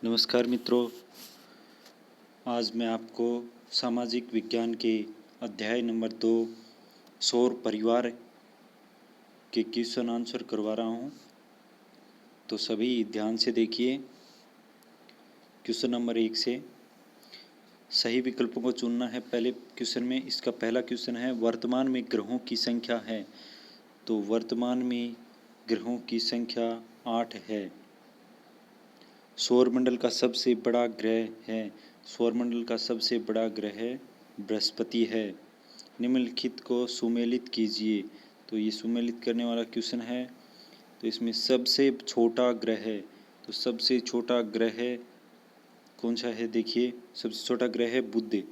नमस्कार मित्रों, आज मैं आपको सामाजिक विज्ञान के अध्याय नंबर 2 सौर परिवार के क्वेश्चन आंसर करवा रहा हूँ। तो सभी ध्यान से देखिए। क्वेश्चन नंबर 1 से सही विकल्पों को चुनना है। पहले क्वेश्चन में इसका पहला क्वेश्चन है, वर्तमान में ग्रहों की संख्या है। तो वर्तमान में ग्रहों की संख्या 8 है। सौरमंडल का सबसे बड़ा ग्रह है। सौरमंडल का सबसे बड़ा ग्रह बृहस्पति है। निम्नलिखित को सुमेलित कीजिए। तो ये सुमेलित करने वाला क्वेश्चन है। तो इसमें सबसे छोटा ग्रह है। तो सबसे छोटा ग्रह कौन सा है? देखिए, सबसे छोटा ग्रह है बुध।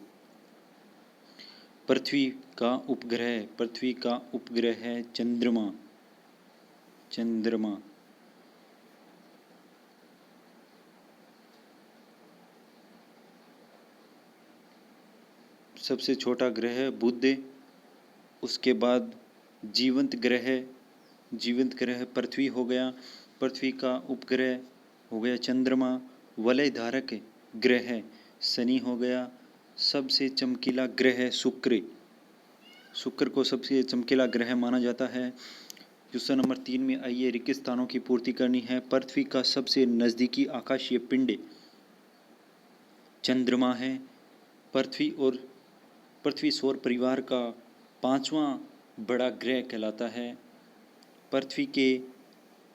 पृथ्वी का उपग्रह है चंद्रमा। सबसे छोटा ग्रह बुध। उसके बाद जीवंत ग्रह पृथ्वी हो गया। पृथ्वी का उपग्रह हो गया चंद्रमा। वलय धारक ग्रह शनि हो गया। सबसे चमकीला ग्रह शुक्र को सबसे चमकीला ग्रह माना जाता है। क्वेश्चन नंबर 3 में आइए, रिक्त स्थानों की पूर्ति करनी है। पृथ्वी का सबसे नजदीकी आकाशीय पिंड चंद्रमा है। पृथ्वी सौर परिवार का 5वां बड़ा ग्रह कहलाता है। पृथ्वी के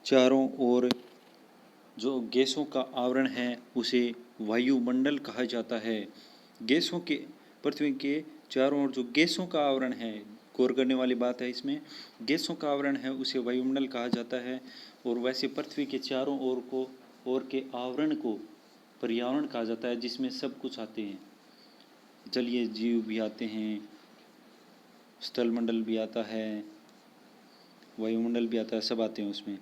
चारों ओर जो गैसों का आवरण है उसे वायुमंडल कहा जाता है। पृथ्वी के चारों ओर जो गैसों का आवरण है, गौर करने वाली बात है इसमें, गैसों का आवरण है उसे वायुमंडल कहा जाता है। और वैसे पृथ्वी के चारों ओर के आवरण को पर्यावरण कहा जाता है, जिसमें सब कुछ आते हैं। जलीय जीव भी आते हैं, स्थलमंडल भी आता है, वायुमंडल भी आता है, सब आते हैं उसमें।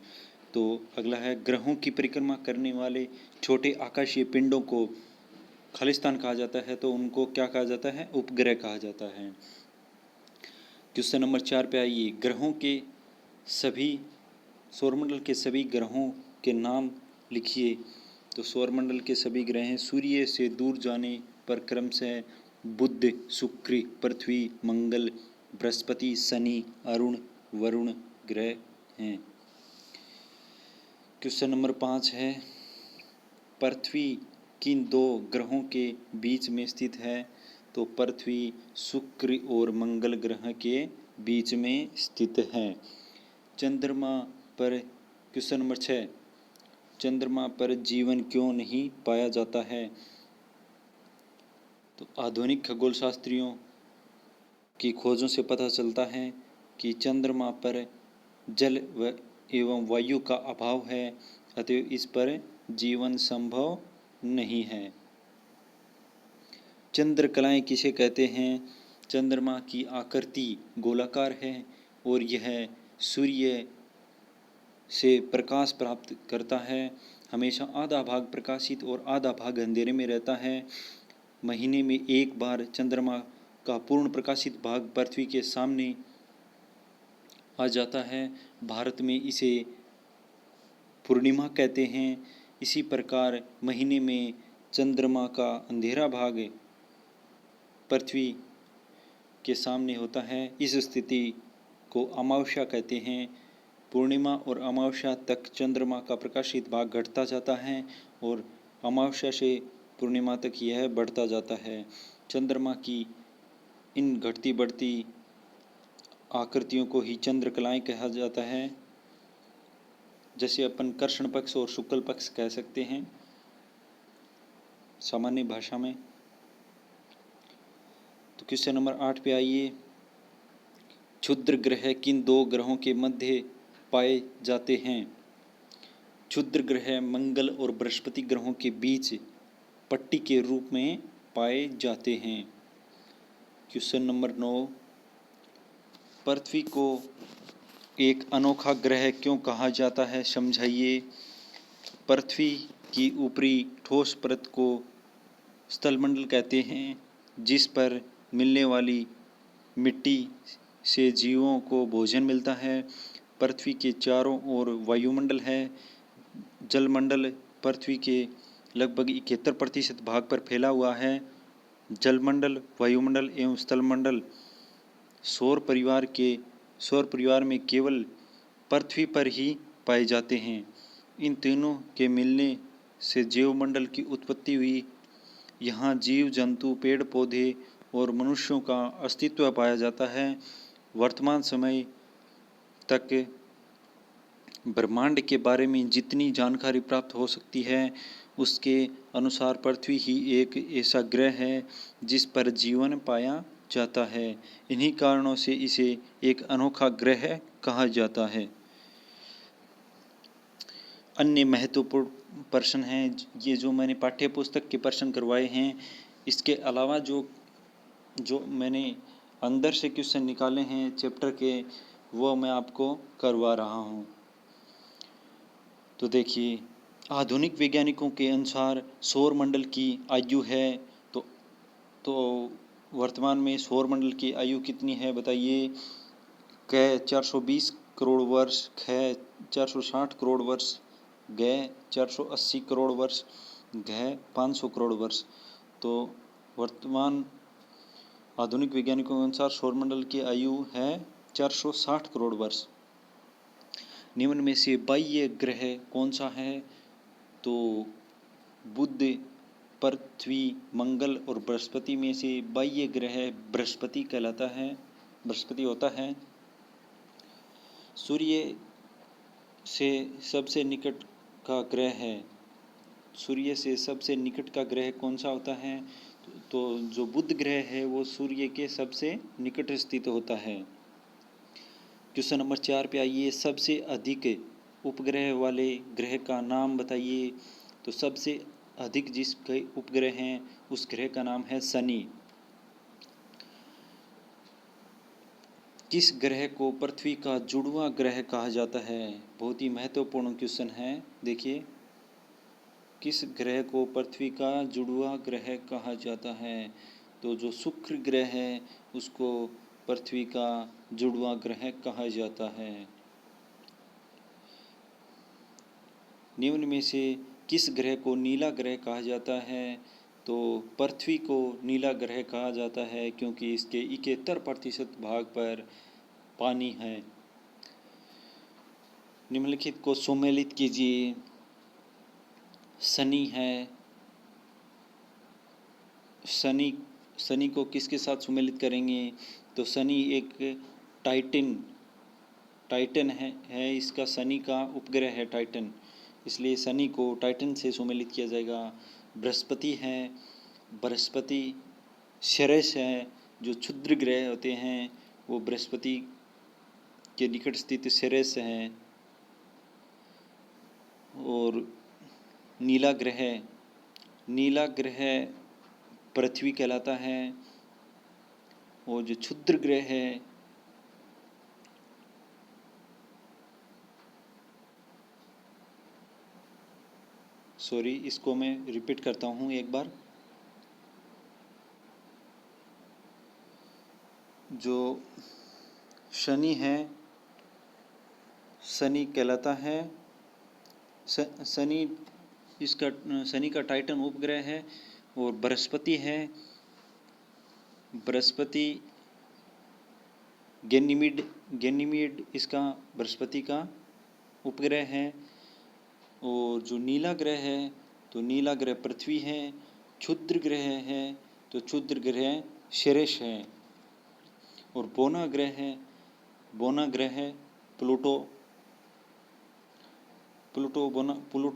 तो अगला है, ग्रहों की परिक्रमा करने वाले छोटे आकाशीय पिंडों को खालिस्तान कहा जाता है। तो उनको क्या कहा जाता है? उपग्रह कहा जाता है। क्वेश्चन नंबर 4 पे आइए, सौरमंडल के सभी ग्रहों के नाम लिखिए। तो सौरमंडल के सभी ग्रह सूर्य से दूर जाने पर क्रमशः बुध, शुक्र, पृथ्वी, मंगल, बृहस्पति, शनि, अरुण, वरुण ग्रह हैं। क्वेश्चन नंबर 5 है, पृथ्वी किन 2 ग्रहों के बीच में स्थित है? तो पृथ्वी शुक्र और मंगल ग्रह के बीच में स्थित है। चंद्रमा पर क्वेश्चन नंबर 6, चंद्रमा पर जीवन क्यों नहीं पाया जाता है? तो आधुनिक खगोल शास्त्रियों की खोजों से पता चलता है कि चंद्रमा पर जल एवं वायु का अभाव है, अतएव इस पर जीवन संभव नहीं है। चंद्रकलाएं किसे कहते हैं? चंद्रमा की आकृति गोलाकार है और यह सूर्य से प्रकाश प्राप्त करता है। हमेशा आधा भाग प्रकाशित और आधा भाग अंधेरे में रहता है। महीने में एक बार चंद्रमा का पूर्ण प्रकाशित भाग पृथ्वी के सामने आ जाता है। भारत में इसे पूर्णिमा कहते हैं। इसी प्रकार महीने में चंद्रमा का अंधेरा भाग पृथ्वी के सामने होता है। इस स्थिति को अमावस्या कहते हैं। पूर्णिमा और अमावस्या तक चंद्रमा का प्रकाशित भाग घटता जाता है और अमावस्या से पूर्णिमा तक यह बढ़ता जाता है। चंद्रमा की इन घटती बढ़ती आकृतियों को ही चंद्रकलाएं कहा जाता है। जैसे अपन कृष्ण पक्ष और शुक्ल पक्ष कह सकते हैं सामान्य भाषा में। तो क्वेश्चन नंबर 8 पे आइए, क्षुद्र ग्रह किन 2 ग्रहों के मध्य पाए जाते हैं? क्षुद्र ग्रह मंगल और बृहस्पति ग्रहों के बीच पट्टी के रूप में पाए जाते हैं। क्वेश्चन नंबर 9, पृथ्वी को एक अनोखा ग्रह क्यों कहा जाता है? समझाइए। पृथ्वी की ऊपरी ठोस परत को स्थलमंडल कहते हैं, जिस पर मिलने वाली मिट्टी से जीवों को भोजन मिलता है। पृथ्वी के चारों ओर वायुमंडल है। जलमंडल पृथ्वी के लगभग 71% भाग पर फैला हुआ है। जलमंडल, वायुमंडल एवं स्थलमंडल सौर परिवार में केवल पृथ्वी पर ही पाए जाते हैं। इन तीनों के मिलने से जीवमंडल की उत्पत्ति हुई। यहाँ जीव जंतु, पेड़ पौधे और मनुष्यों का अस्तित्व पाया जाता है। वर्तमान समय तक ब्रह्मांड के बारे में जितनी जानकारी प्राप्त हो सकती है उसके अनुसार पृथ्वी ही एक ऐसा ग्रह है जिस पर जीवन पाया जाता है। इन्हीं कारणों से इसे एक अनोखा ग्रह कहा जाता है। अन्य महत्वपूर्ण प्रश्न हैं, ये जो मैंने पाठ्य पुस्तक के प्रश्न करवाए हैं, इसके अलावा जो मैंने अंदर से क्वेश्चन निकाले हैं चैप्टर के, वो मैं आपको करवा रहा हूँ। तो देखिए, आधुनिक वैज्ञानिकों के अनुसार सौर मंडल की आयु है तो वर्तमान में सौर मंडल की आयु कितनी है बताइए। क 420 करोड़ वर्ष, ख 460 करोड़ वर्ष, ग 480 करोड़ वर्ष, घ 500 करोड़ वर्ष। तो वर्तमान आधुनिक वैज्ञानिकों के अनुसार सौरमंडल की आयु है 460 करोड़ वर्ष। निम्न में से बाह्य ग्रह कौन सा है? तो बुध, पृथ्वी, मंगल और बृहस्पति में से बाह्य ग्रह बृहस्पति कहलाता है, बृहस्पति होता है। सूर्य से सबसे निकट का ग्रह है, सूर्य से सबसे निकट का ग्रह कौन सा होता है? तो जो बुध ग्रह है वो सूर्य के सबसे निकट स्थित होता है। क्वेश्चन नंबर 4 पे आइए, सबसे अधिक उपग्रह वाले ग्रह का नाम बताइए। तो सबसे अधिक जिस उपग्रह हैं उस ग्रह का नाम है शनि। किस ग्रह को पृथ्वी का जुड़वा ग्रह कहा जाता है? बहुत ही महत्वपूर्ण क्वेश्चन है। देखिए, किस ग्रह को पृथ्वी का जुड़वा ग्रह कहा जाता है? तो जो शुक्र ग्रह है उसको पृथ्वी का जुड़वा ग्रह कहा जाता है। निम्न में से किस ग्रह को नीला ग्रह कहा जाता है? तो पृथ्वी को नीला ग्रह कहा जाता है क्योंकि इसके 71% भाग पर पानी है। निम्नलिखित को सम्मिलित कीजिए। शनि है, शनि को किसके साथ सम्मिलित करेंगे? तो शनि एक टाइटन है इसका शनि का उपग्रह है टाइटन, इसलिए शनि को टाइटन से सम्मिलित किया जाएगा। बृहस्पति है, बृहस्पति शेरेस है, जो क्षुद्र ग्रह होते हैं वो बृहस्पति के निकट स्थित शेरेस हैं। और नीला ग्रह पृथ्वी कहलाता है। और जो क्षुद्र ग्रह है इसको मैं रिपीट करता हूँ एक बार। जो शनि है, शनि कहलाता है, शनि का टाइटन उपग्रह है। और बृहस्पति है, बृहस्पति गैनीमीड इसका बृहस्पति का उपग्रह है। और जो नीला ग्रह है तो नीला ग्रह पृथ्वी है। क्षुद्र ग्रह है तो क्षुद्र ग्रह शेरेश है। और बोना ग्रह है प्लूटो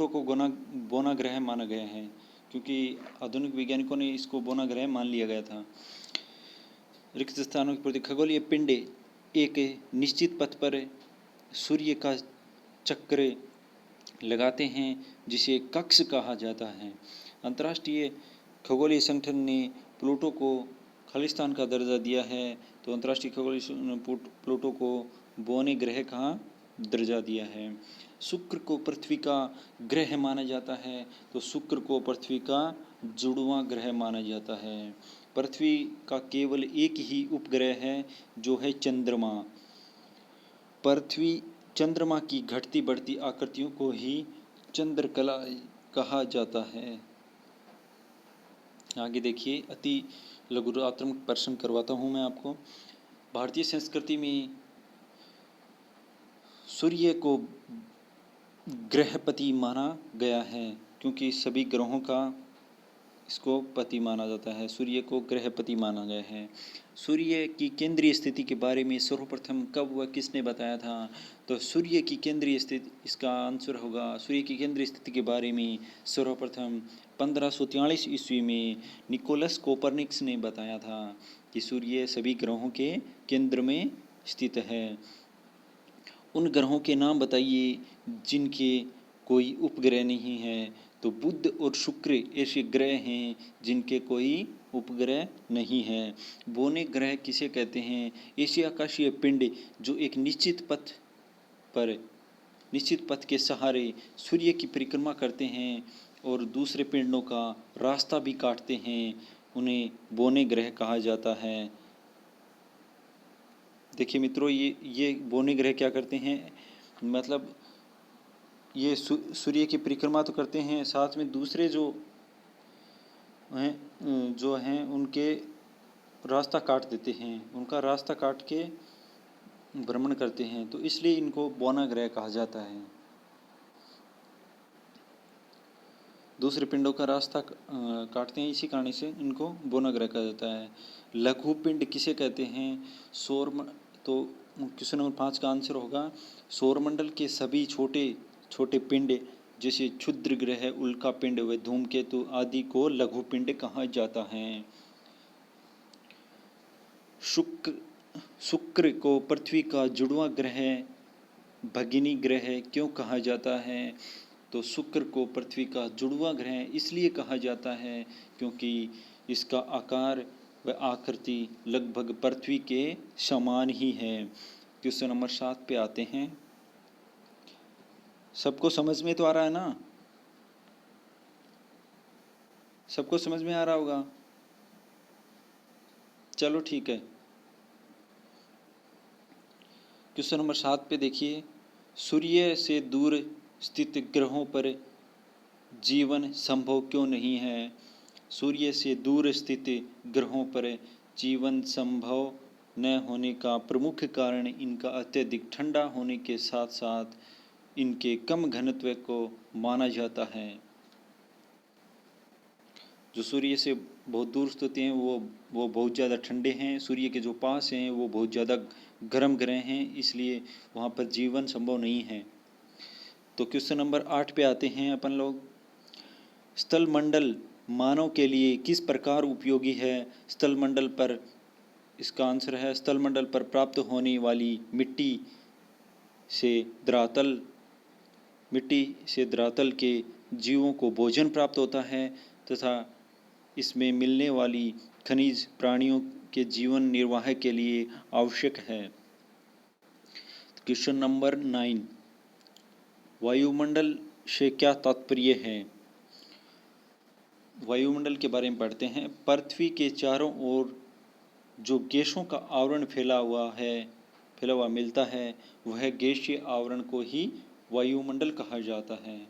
को बोना ग्रह माना गया है क्योंकि आधुनिक वैज्ञानिकों ने इसको बोना ग्रह मान लिया गया था। रिक्त स्थानों के प्रति खगोलीय पिंड एक निश्चित पथ पर सूर्य का चक्र लगाते हैं जिसे कक्ष कहा जाता है। अंतर्राष्ट्रीय खगोलीय संगठन ने प्लूटो को खालिस्तान का दर्जा दिया है। तो अंतर्राष्ट्रीय खगोलीय प्लूटो को बोने ग्रह का दर्जा दिया है। शुक्र को पृथ्वी का ग्रह माना जाता है तो शुक्र को पृथ्वी का जुड़वां ग्रह माना जाता है। पृथ्वी का केवल एक ही उपग्रह है जो है चंद्रमा। चंद्रमा की घटती बढ़ती आकृतियों को ही चंद्रकला कहा जाता है। आगे देखिए, अति लघुरात्मक प्रश्न करवाता हूँ मैं आपको। भारतीय संस्कृति में सूर्य को ग्रहपति माना गया है, क्योंकि सभी ग्रहों का इसको पति माना जाता है। सूर्य को ग्रहपति माना गया है। सूर्य की केंद्रीय स्थिति के बारे में सर्वप्रथम कब व किसने बताया था? तो सूर्य की केंद्रीय स्थिति, इसका आंसर होगा, सूर्य की केंद्रीय स्थिति के बारे में सर्वप्रथम 1543 ईस्वी में निकोलस कोपरनिकस ने बताया था कि सूर्य सभी ग्रहों के केंद्र में स्थित है। उन ग्रहों के नाम बताइए जिनके कोई उपग्रह नहीं है। तो बुध और शुक्र ऐसे ग्रह हैं जिनके कोई उपग्रह नहीं है। बौने ग्रह किसे कहते हैं? ऐसे आकाशीय पिंड जो एक निश्चित पथ के सहारे सूर्य की परिक्रमा करते हैं और दूसरे पिंडों का रास्ता भी काटते हैं, उन्हें बौने ग्रह कहा जाता है। देखिए मित्रों, ये बौने ग्रह क्या करते हैं? मतलब ये सूर्य की परिक्रमा तो करते हैं, साथ में दूसरे जो हैं उनके रास्ता काट देते हैं, उनका रास्ता काट के भ्रमण करते हैं, तो इसलिए इनको बौना ग्रह कहा जाता है। दूसरे पिंडों का रास्ता काटते हैं, इसी कारण से इनको बौना ग्रह कहा जाता है। लघु पिंड किसे कहते हैं? तो क्वेश्चन नंबर 5 का आंसर होगा सौरमंडल के सभी छोटे छोटे पिंड जैसे क्षुद्र ग्रह, उल्का पिंड व धूमकेतु आदि को लघु पिंड कहा जाता है। शुक्र को पृथ्वी का जुड़वां ग्रह, भगिनी ग्रह क्यों कहा जाता है? तो शुक्र को पृथ्वी का जुड़वां ग्रह इसलिए कहा जाता है क्योंकि इसका आकार व आकृति लगभग पृथ्वी के समान ही है। क्वेश्चन नंबर 7 पे आते हैं। सबको समझ में तो आ रहा है ना? सबको समझ में आ रहा होगा? चलो ठीक है। क्वेश्चन नंबर 7 पे देखिए, सूर्य से दूर स्थित ग्रहों पर जीवन संभव क्यों नहीं है? सूर्य से दूर स्थित ग्रहों पर जीवन संभव न होने का प्रमुख कारण इनका अत्यधिक ठंडा होने के साथ साथ इनके कम घनत्व को माना जाता है। जो सूर्य से बहुत दूर स्थित हैं वो बहुत ज़्यादा ठंडे हैं, सूर्य के जो पास हैं वो बहुत ज़्यादा गर्म ग्रह हैं, इसलिए वहाँ पर जीवन संभव नहीं है। तो क्वेश्चन नंबर 8 पे आते हैं अपन लोग। स्थल मंडल मानव के लिए किस प्रकार उपयोगी है? स्थल मंडल पर, इसका आंसर है स्थल मंडल पर प्राप्त होने वाली मिट्टी से धरातल के जीवों को भोजन प्राप्त होता है तथा इसमें मिलने वाली खनिज प्राणियों के जीवन निर्वाह के लिए आवश्यक है। क्वेश्चन नंबर 9, वायुमंडल से क्या तात्पर्य है? वायुमंडल के बारे में पढ़ते हैं। पृथ्वी के चारों ओर जो गैसों का आवरण फैला हुआ मिलता है, वह गैसीय आवरण को ही वायुमंडल कहा जाता है।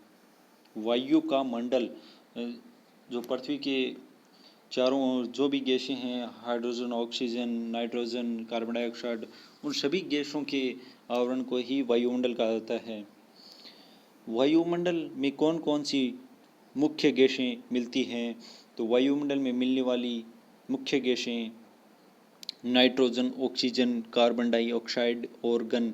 वायु का मंडल, जो पृथ्वी के चारों ओर जो भी गैसें हैं, hydrogen, oxygen, nitrogen, carbon dioxide, उन सभी गैसों के आवरण को ही वायुमंडल कहा जाता है। वायुमंडल में कौन कौन सी मुख्य गैसें मिलती हैं? तो वायुमंडल में मिलने वाली मुख्य गैसें nitrogen, oxygen, carbon dioxide, organ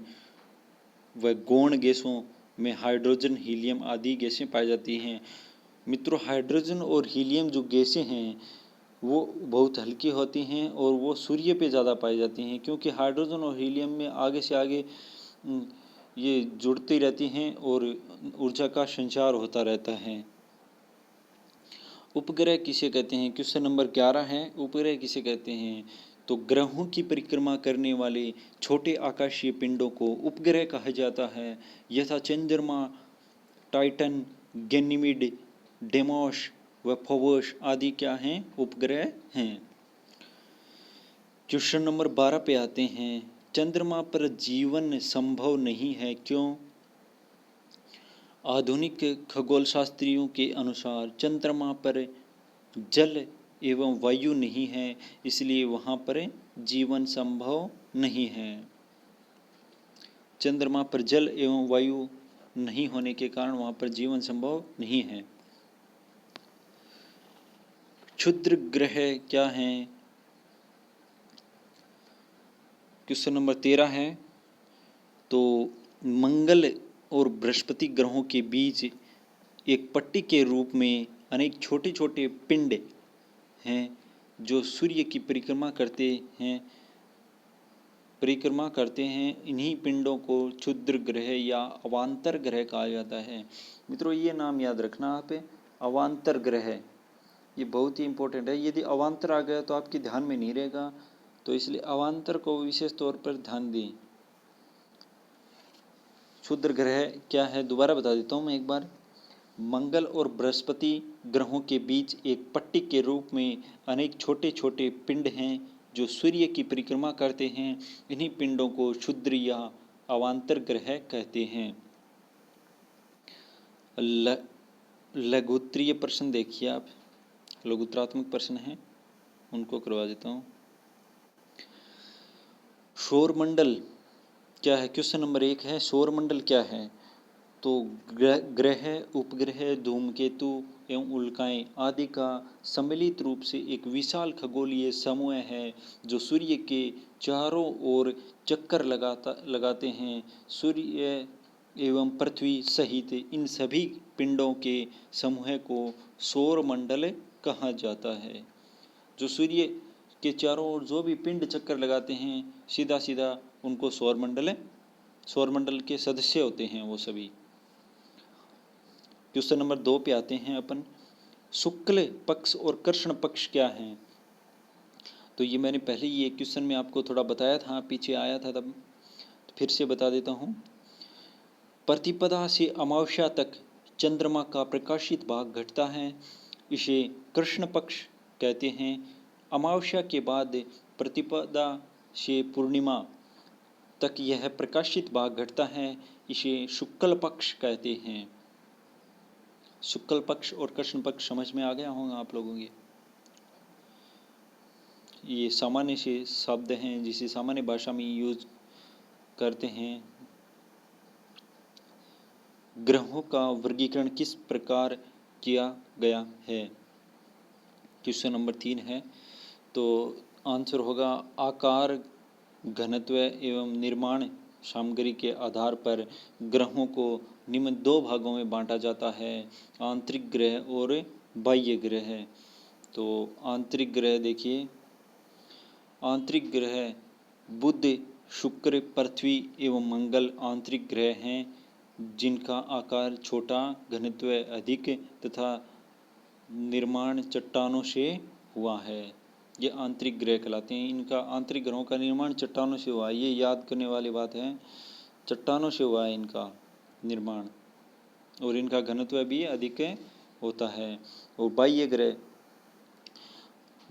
व गौण गैसों में हाइड्रोजन, हीलियम आदि गैसें पाई जाती हैं। मित्रों, हाइड्रोजन और हीलियम जो गैसें हैं वो बहुत हल्की होती हैं और वो सूर्य पे ज़्यादा पाई जाती हैं, क्योंकि हाइड्रोजन और हीलियम में आगे से आगे ये जुड़ती रहती हैं और ऊर्जा का संचार होता रहता है। उपग्रह किसे कहते हैं? क्वेश्चन नंबर 11 है, उपग्रह किसे कहते हैं? तो ग्रहों की परिक्रमा करने वाले छोटे आकाशीय पिंडों को उपग्रह कहा जाता है। यथा चंद्रमा, टाइटन, गैनीमेड, डेमोस व फोबोस आदि क्या हैं? उपग्रह हैं। क्वेश्चन नंबर 12 पे आते हैं। चंद्रमा पर जीवन संभव नहीं है, क्यों? आधुनिक खगोल शास्त्रियों के अनुसार चंद्रमा पर जल एवं वायु नहीं है, इसलिए वहाँ पर जीवन संभव नहीं है। चंद्रमा पर जल एवं वायु नहीं होने के कारण वहाँ पर जीवन संभव नहीं है। क्षुद्र ग्रह क्या हैं? क्वेश्चन नंबर 13 है। तो मंगल और बृहस्पति ग्रहों के बीच एक पट्टी के रूप में अनेक छोटे छोटे पिंड हैं जो सूर्य की परिक्रमा करते हैं। इन्हीं पिंडों को क्षुद्र ग्रह या अवांतर ग्रह कहा जाता है। मित्रों, ये नाम याद रखना आप, अवांतर ग्रह, ये बहुत ही इंपॉर्टेंट है। यदि अवांतर आ गया तो आपके ध्यान में नहीं रहेगा, तो इसलिए अवांतर को विशेष तौर पर ध्यान दें। क्षुद्र ग्रह क्या है, दोबारा बता देता हूँ मैं एक बार। मंगल और बृहस्पति ग्रहों के बीच एक पट्टी के रूप में अनेक छोटे छोटे पिंड हैं जो सूर्य की परिक्रमा करते हैं। इन्हीं पिंडों को क्षुद्र या अवांतर ग्रह कहते हैं। लघुत्तरीय प्रश्न देखिए आप, लघुत्तरात्मक प्रश्न हैं, उनको करवा देता हूँ। सौरमंडल क्या है? क्वेश्चन नंबर 1 है, सौरमंडल क्या है? तो ग्रह, उपग्रह, धूमकेतु एवं उल्काएं आदि का सम्मिलित रूप से एक विशाल खगोलीय समूह है जो सूर्य के चारों ओर चक्कर लगाते हैं। सूर्य एवं पृथ्वी सहित इन सभी पिंडों के समूह को सौरमंडल कहा जाता है। जो सूर्य के चारों ओर जो भी पिंड चक्कर लगाते हैं, सीधा सीधा उनको सौरमंडल के सदस्य होते हैं वो सभी। क्वेश्चन नंबर 2 पे आते हैं अपन। शुक्ल पक्ष और कृष्ण पक्ष क्या है? तो ये मैंने पहले ये क्वेश्चन में आपको थोड़ा बताया था, पीछे आया था तब, तो फिर से बता देता हूँ। प्रतिपदा से अमावस्या तक चंद्रमा का प्रकाशित भाग घटता है, इसे कृष्ण पक्ष कहते हैं। अमावस्या के बाद प्रतिपदा से पूर्णिमा तक यह प्रकाशित भाग घटता है, इसे शुक्ल पक्ष कहते हैं। शुक्ल पक्ष और कृष्ण पक्ष समझ में आ गया होगा आप लोगों के। ये सामान्य से शब्द हैं जिसे सामान्य भाषा में यूज करते हैं। ग्रहों का वर्गीकरण किस प्रकार किया गया है? क्वेश्चन नंबर 3 है। तो आंसर होगा आकार, घनत्व एवं निर्माण सामग्री के आधार पर ग्रहों को निम्न 2 भागों में बांटा जाता है, आंतरिक ग्रह और बाह्य ग्रह। तो आंतरिक ग्रह देखिए, आंतरिक ग्रह बुध, शुक्र, पृथ्वी एवं मंगल आंतरिक ग्रह हैं जिनका आकार छोटा, घनत्व अधिक तथा निर्माण चट्टानों से हुआ है। ये आंतरिक ग्रह कहलाते हैं। इनका आंतरिक ग्रहों का निर्माण चट्टानों से हुआ है, ये याद करने वाली बात है। चट्टानों से हुआ है इनका निर्माण, और इनका घनत्व भी अधिक होता है। और बाह्य ग्रह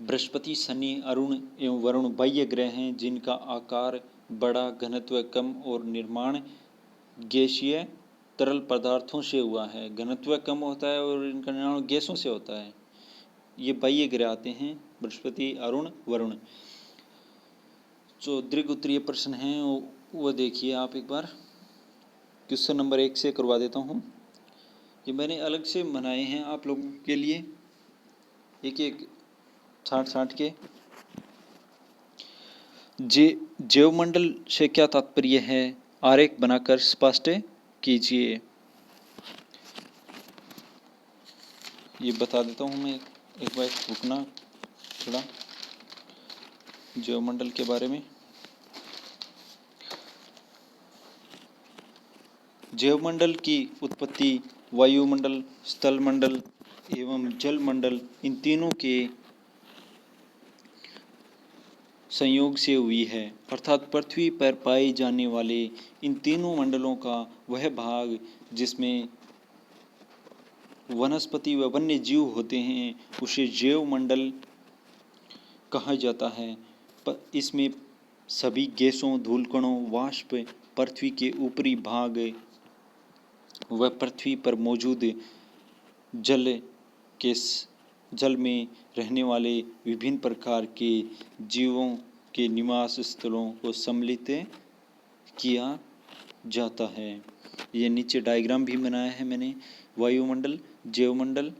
बृहस्पति, शनि, अरुण एवं वरुण बाह्य ग्रह हैं जिनका आकार बड़ा, घनत्व कम और निर्माण गैसीय तरल पदार्थों से हुआ है। घनत्व कम होता है और इनका निर्माण गैसों से होता है। ये बाह्य ग्रह आते हैं, बृहस्पति, अरुण, वरुण। जो दीर्घोत्तरीय प्रश्न हैं वो देखिए आप एक बार। क्वेश्चन नंबर 1 से करवा देता हूँ। ये मैंने अलग से बनाए हैं आप लोगों के लिए, एक एक 60 के। जैवमंडल से क्या तात्पर्य है? आरेख बनाकर स्पष्ट कीजिए। ये बता देता हूँ मैं, एक बार रुकना थोड़ा जैवमंडल के बारे में। जैवमंडल की उत्पत्ति वायुमंडल, स्थलमंडल एवं जलमंडल इन तीनों के संयोग से हुई है, अर्थात पृथ्वी पर पाए जाने वाले इन तीनों मंडलों का वह भाग जिसमें वनस्पति व वन्य जीव होते हैं उसे जैवमंडल कहा जाता है। इसमें सभी गैसों, धूलकणों, वाष्प, पृथ्वी के ऊपरी भाग वह पृथ्वी पर मौजूद जल में रहने वाले विभिन्न प्रकार के जीवों के निवास स्थलों को सम्मिलित किया जाता है। ये नीचे डायग्राम भी बनाया है मैंने। वायुमंडल, जैवमंडल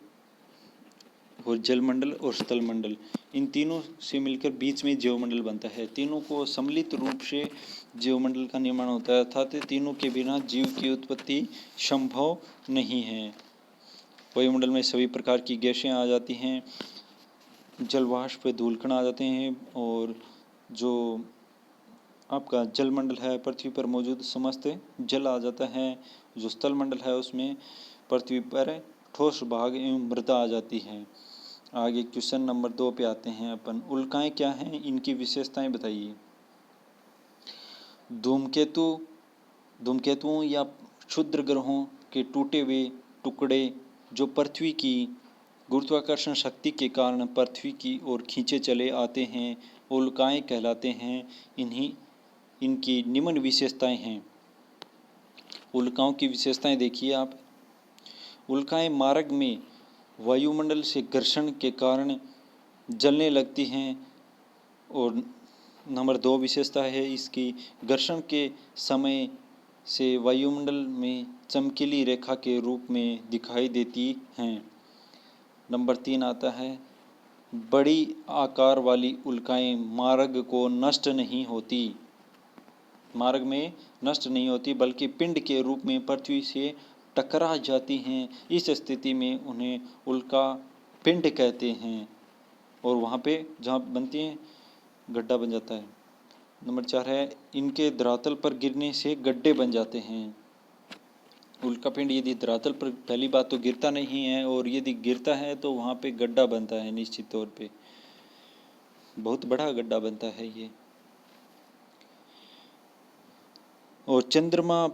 और जलमंडल और स्थलमंडल, इन तीनों से मिलकर बीच में जैवमंडल बनता है। तीनों को सम्मिलित रूप से जैवमंडल का निर्माण होता है, अर्थात तीनों के बिना जीव की उत्पत्ति संभव नहीं है। वायुमंडल में सभी प्रकार की गैसें आ जाती हैं, जलवाष्प, धूलकण आ जाते हैं, और जो आपका जलमंडल है पृथ्वी पर मौजूद समस्त जल आ जाता है। जो स्थलमंडल है उसमें पृथ्वी पर ठोस भाग एवं मृदा आ जाती है। आगे क्वेश्चन नंबर 2 पे आते हैं अपन। उल्काएं क्या हैं, इनकी विशेषताएं बताइए। धूमकेतुओं या क्षुद्र ग्रहों के टूटे हुए टुकड़े जो पृथ्वी की गुरुत्वाकर्षण शक्ति के कारण पृथ्वी की ओर खींचे चले आते हैं, उल्काएं कहलाते हैं। इनकी निम्न विशेषताएं हैं। उल्काओं की विशेषताएं देखिए आप। उल्काएं मार्ग में वायुमंडल से घर्षण के कारण जलने लगती हैं। और नंबर 2 विशेषता है इसकी, घर्षण के समय से वायुमंडल में चमकीली रेखा के रूप में दिखाई देती हैं। नंबर 3 आता है, बड़ी आकार वाली उल्काएं मार्ग में नष्ट नहीं होती बल्कि पिंड के रूप में पृथ्वी से टकरा जाती हैं। इस स्थिति में उन्हें उल्का पिंड कहते हैं, और वहाँ पे जहाँ बनती हैं गड्ढा बन जाता है। नंबर 4 है, इनके धरातल पर गिरने से गड्ढे बन जाते हैं। उल्का पिंड यदि धरातल पर पहली बात तो गिरता नहीं है, और यदि गिरता है तो वहाँ पे गड्ढा बनता है, निश्चित तौर पे बहुत बड़ा गड्ढा बनता है ये। और चंद्रमा,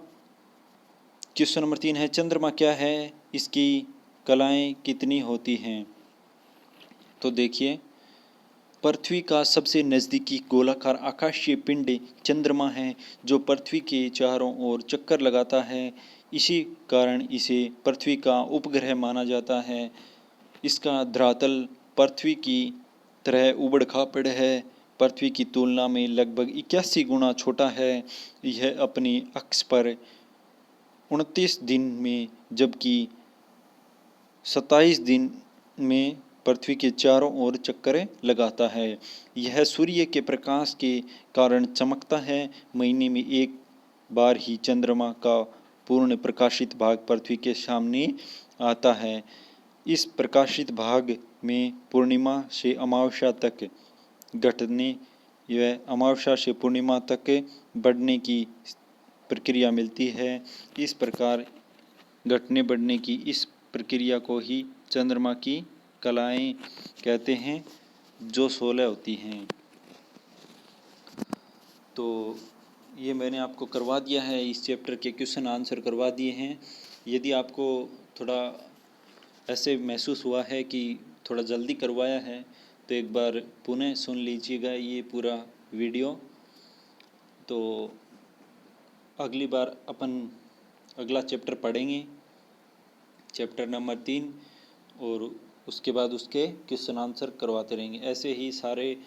क्वेश्चन नंबर 3 है, चंद्रमा क्या है, इसकी कलाएं कितनी होती हैं। तो देखिए, पृथ्वी का सबसे नज़दीकी गोलाकार आकाशीय पिंड चंद्रमा है, जो पृथ्वी के चारों ओर चक्कर लगाता है। इसी कारण इसे पृथ्वी का उपग्रह माना जाता है। इसका धरातल पृथ्वी की तरह उबड़ खाबड़ है, पृथ्वी की तुलना में लगभग 81 गुना छोटा है। यह अपनी अक्ष पर 29 दिन में जबकि 27 दिन में पृथ्वी के चारों ओर चक्कर लगाता है। यह सूर्य के प्रकाश के कारण चमकता है। महीने में एक बार ही चंद्रमा का पूर्ण प्रकाशित भाग पृथ्वी के सामने आता है। इस प्रकाशित भाग में पूर्णिमा से अमावस्या तक घटने व अमावस्या से पूर्णिमा तक बढ़ने की प्रक्रिया मिलती है। इस प्रकार घटने बढ़ने की इस प्रक्रिया को ही चंद्रमा की कलाएं कहते हैं, जो 16 होती हैं। तो ये मैंने आपको करवा दिया है, इस चैप्टर के क्वेश्चन आंसर करवा दिए हैं। यदि आपको थोड़ा ऐसे महसूस हुआ है कि थोड़ा जल्दी करवाया है, तो एक बार पुनः सुन लीजिएगा ये पूरा वीडियो। तो अगली बार अपन अगला चैप्टर पढ़ेंगे, चैप्टर नंबर 3, और उसके बाद उसके क्वेश्चन आंसर करवाते रहेंगे। ऐसे ही सारे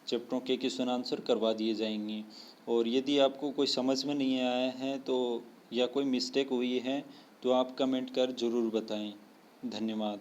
चैप्टरों के क्वेश्चन आंसर करवा दिए जाएंगे। और यदि आपको कोई समझ में नहीं आया है तो या कोई मिस्टेक हुई है तो आप कमेंट कर ज़रूर बताएं। धन्यवाद।